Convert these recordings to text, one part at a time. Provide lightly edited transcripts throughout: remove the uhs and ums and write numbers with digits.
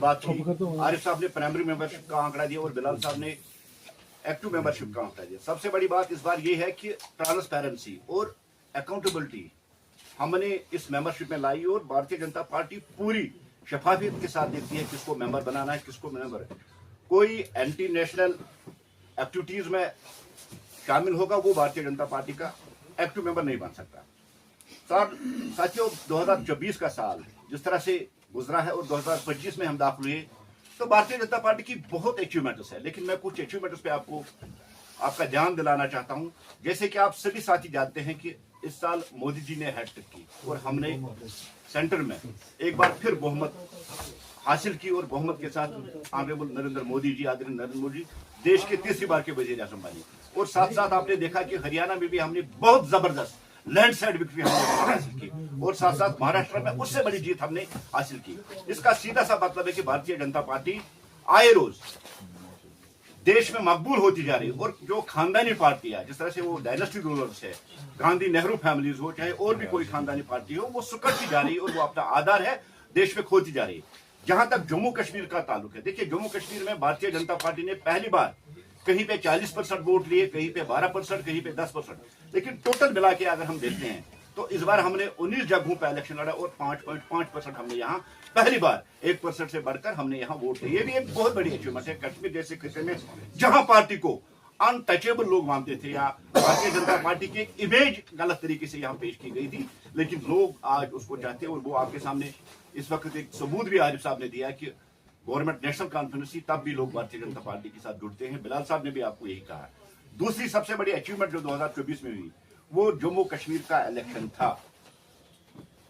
बात की, आरिफ साहब ने प्राइमरी मेंबरशिप का आंकड़ा दिया और बिलाल साहब ने एक्टिव मेंबरशिप का आंकड़ा दिया। सबसे बड़ी बात इस बार ये है कि ट्रांसपेरेंसी और अकाउंटेबिलिटी हमने इस मेंबरशिप में लाई और भारतीय जनता पार्टी पूरी शफाफियत के साथ देखती है किसको मेंबर बनाना है, किसको मेंबर। कोई एंटी नेशनल एक्टिविटीज में शामिल होगा वो भारतीय जनता पार्टी का एक्टिव मेंबर नहीं बन सकता। साथियों, 2024 का साल जिस तरह से गुजरा है और 2025 में हम दाखिल हुए तो भारतीय जनता पार्टी की बहुत अचीवमेंट्स है, लेकिन मैं कुछ अचीवमेंट्स पे आपका ध्यान दिलाना चाहता हूं। जैसे कि आप सभी साथी जानते हैं कि इस साल मोदी जी ने हैट्रिक की और हमने सेंटर में एक बार फिर बहुमत हासिल की और बहुमत के साथ ऑनरेबल नरेंद्र मोदी जी, आदरणीय नरेंद्र मोदी जी देश के तीसरी बार के वजीर आजम बने। और साथ साथ आपने देखा कि हरियाणा में भी हमने बहुत जबरदस्त लैंडस्लाइड विक्ट्री हमने हासिल की और साथ साथ महाराष्ट्र में उससे बड़ी जीत हमने हासिल की। इसका सीधा सा मतलब है कि भारतीय जनता पार्टी आए रोज देश में मकबूल होती जा रही है और जो खानदानी पार्टी है, जिस तरह से वो डायनेस्टी रूलर्स है, गांधी नेहरू फैमिलीज हो चाहे और भी कोई खानदानी पार्टी हो, वो सुकड़ती जा रही है और वो अपना आधार है देश में खोती जा रही है। जहां तक जम्मू कश्मीर का ताल्लुक है, देखिए जम्मू कश्मीर में भारतीय जनता पार्टी ने पहली बार कहीं पे 40% वोट लिए, कहीं पे 12%, कहीं पे 10%, लेकिन टोटल मिला के अगर हम देखते हैं तो इस बार हमने 19 जगहों पर इलेक्शन लड़ा और 5.5% हमने यहाँ पहली बार 1% से बढ़कर हमने यहाँ वोट लिए। ये भी एक बहुत बड़ी अचीवमेंट है। कश्मीर जैसे खिते में जहां पार्टी को अनटचेबल लोग मानते थे या भारतीय जनता पार्टी की एक इमेज गलत तरीके से यहाँ पेश की गई थी, लेकिन लोग आज उसको चाहते हैं और वो आपके सामने इस वक्त एक सबूत भी आरिफ साहब ने दिया कि गवर्नमेंट नेशनल कॉन्फ्रेंस थी तब भी लोग भारतीय जनता पार्टी के साथ जुड़ते हैं। बिलाल साहब ने भी आपको यही कहा। दूसरी सबसे बड़ी अचीवमेंट जो 2024 में हुई वो जम्मू कश्मीर का इलेक्शन था।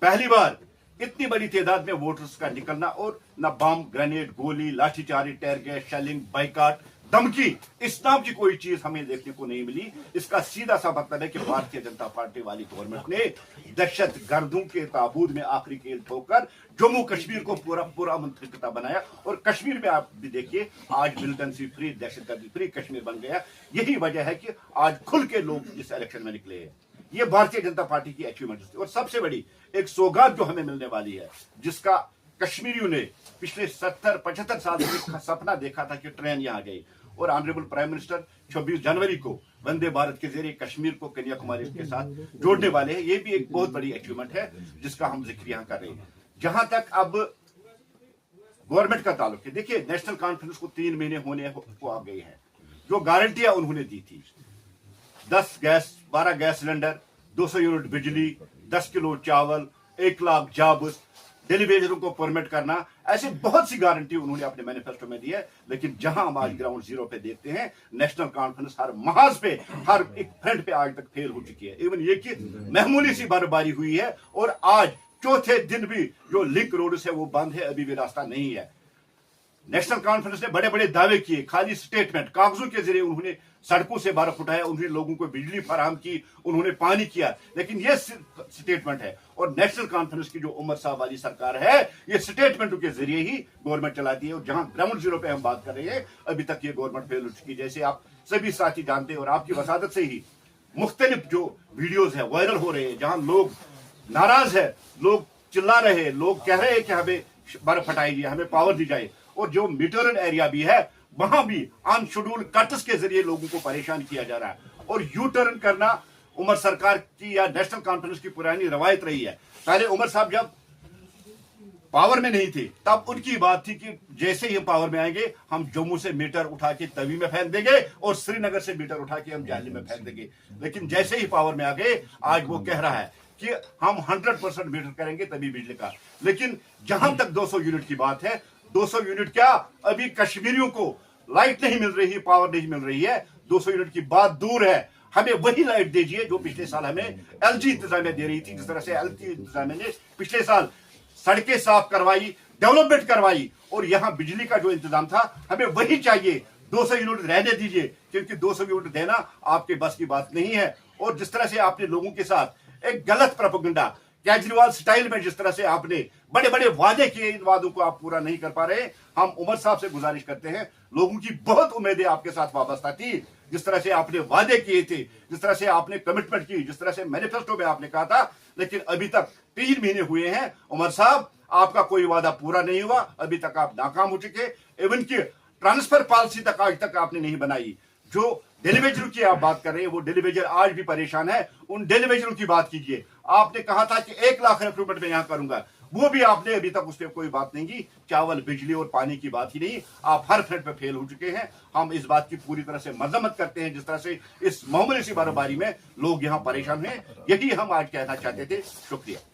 पहली बार इतनी बड़ी तादाद में वोटर्स का निकलना और न बम, ग्रेनेड, गोली, लाठीचार्ज, टेयर गैस, शेलिंग, बाइकाट, धमकी, इस नाम की कोई चीज हमें देखने को नहीं मिली। इसका सीधा सा मतलब है कि भारतीय जनता पार्टी वाली गवर्नमेंट ने दहशत गर्दों के ताबूत में आखिरी खेल ठोकर जम्मू कश्मीर को पूरा मुंतखब बनाया और कश्मीर में आप भी देखिए आज मिलिटेंसी फ्री, दहशतगर्दी फ्री कश्मीर बन गया। यही वजह है कि आज खुल के लोग इस इलेक्शन में निकले हैं। ये भारतीय जनता पार्टी की अचीवमेंट थी। और सबसे बड़ी एक सौगात जो हमें मिलने वाली है, जिसका कश्मीरियों ने पिछले 70-75 साल से सपना देखा था कि ट्रेन यहाँ गई और ऑनरेबल प्राइम मिनिस्टर 26 जनवरी को वंदे भारत के जरिए कश्मीर को कन्याकुमारी के साथ जोड़ने वाले हैं। ये भी एक बहुत बड़ी अचीवमेंट है जिसका हम जिक्र यहाँ कर रहे हैं। जहां तक अब गवर्नमेंट का ताल्लुक है, देखिए नेशनल कॉन्फ्रेंस को 3 महीने होने को आ गए हैं। जो गारंटियां उन्होंने दी थी 12 गैस सिलेंडर, 200 यूनिट बिजली, 10 किलो चावल, 1 लाख जॉब, डेलीवेजरों को परमिट करना, ऐसी बहुत सी गारंटी उन्होंने अपने मैनिफेस्टो में दी है। लेकिन जहां हम आज ग्राउंड जीरो पे देखते हैं, नेशनल कॉन्फ्रेंस हर महाज पे, हर एक फ्रंट पे आज तक फेल हो चुकी है। इवन ये कि मामूली सी बर्फबारी हुई है और आज चौथे दिन भी जो लिंक रोड है वो बंद है, अभी भी रास्ता नहीं है। नेशनल कॉन्फ्रेंस ने बड़े बड़े दावे किए, खाली स्टेटमेंट, कागजों के जरिए उन्होंने सड़कों से बर्फ उठाया, उन्होंने लोगों को बिजली फराहम की, उन्होंने पानी किया, लेकिन ये स्टेटमेंट है। और नेशनल कॉन्फ्रेंस की जो उमर साहब वाली सरकार है, ये स्टेटमेंटों के जरिए ही गवर्नमेंट चलाती है। और जहां ग्राउंड जीरो पे हम बात कर रहे हैं, अभी तक ये गवर्नमेंट फेल हो चुकी है। जैसे आप सभी साथी जानते हैं और आपकी वसादत से ही मुख्तलिफ जो वीडियोज है वायरल हो रहे हैं, जहां लोग नाराज है, लोग चिल्ला रहे हैं, लोग कह रहे हैं कि हमें बर्फ हटाई जाए, हमें पावर दी जाए। और जो मीटरन एरिया भी है वहां भी अनशेड्यूल्ड कट्स के जरिए लोगों को परेशान किया जा रहा है। और यू टर्न करना उमर सरकार की या नेशनल कॉन्फ्रेंस की पुरानी रवायत रही है। पहले उमर साहब जब पावर में नहीं थे तब उनकी बात थी कि जैसे ही हम पावर में आएंगे हम जम्मू से मीटर उठा के तवी में फेंक देंगे और श्रीनगर से मीटर उठा के हम जाली में फेंक देंगे। लेकिन जैसे ही पावर में आ गए आज वो कह रहा है कि हम 100% मीटर करेंगे तभी बिजली का। लेकिन जहां तक 200 यूनिट की बात है, 200 यूनिट क्या, अभी कश्मीरियों को लाइट नहीं मिल रही, पावर नहीं मिल रही है। 200 यूनिट की बात दूर है, हमें वही लाइट दीजिए जो पिछले साल हमें एलजी इंतजामिया दे रही थी। जिस तरह से एलजी इंतजामिया ने पिछले साल सड़कें साफ करवाई, डेवलपमेंट करवाई और यहाँ बिजली का जो इंतजाम था हमें वही चाहिए। 200 यूनिट रहने दीजिए, क्योंकि 200 यूनिट देना आपके बस की बात नहीं है। और जिस तरह से आपने लोगों के साथ एक गलत प्रोपेगेंडा केजरीवाल स्टाइल में जिस तरह से आपने बड़े बड़े वादे किए, इन वादों को आप पूरा नहीं कर पा रहे। हम उमर साहब से गुजारिश करते हैं, लोगों की बहुत उम्मीदें आपके साथ वाबस्ता थी, जिस तरह से आपने वादे किए थे, जिस तरह से आपने कमिटमेंट की, जिस तरह से मैनिफेस्टो में आपने कहा था, लेकिन अभी तक 3 महीने हुए हैं उमर साहब, आपका कोई वादा पूरा नहीं हुआ। अभी तक आप नाकाम हो चुके। इवन की ट्रांसफर पॉलिसी तक आज तक आपने नहीं बनाई। जो डेलीवेजरों की आप बात कर रहे हैं, वो डेलीवेजर आज भी परेशान है। उन डेलीवेजरों की बात कीजिए। आपने कहा था कि 1 लाख रिक्रूटमेंट में यहां करूंगा, वो भी आपने अभी तक उस पर कोई बात नहीं की। चावल, बिजली और पानी की बात ही नहीं, आप हर फ्रंट पे फेल हो चुके हैं। हम इस बात की पूरी तरह से मजम्मत करते हैं, जिस तरह से इस मामूली सी बर्फबारी में लोग यहां परेशान हैं। यही हम आज कहना चाहते थे। शुक्रिया।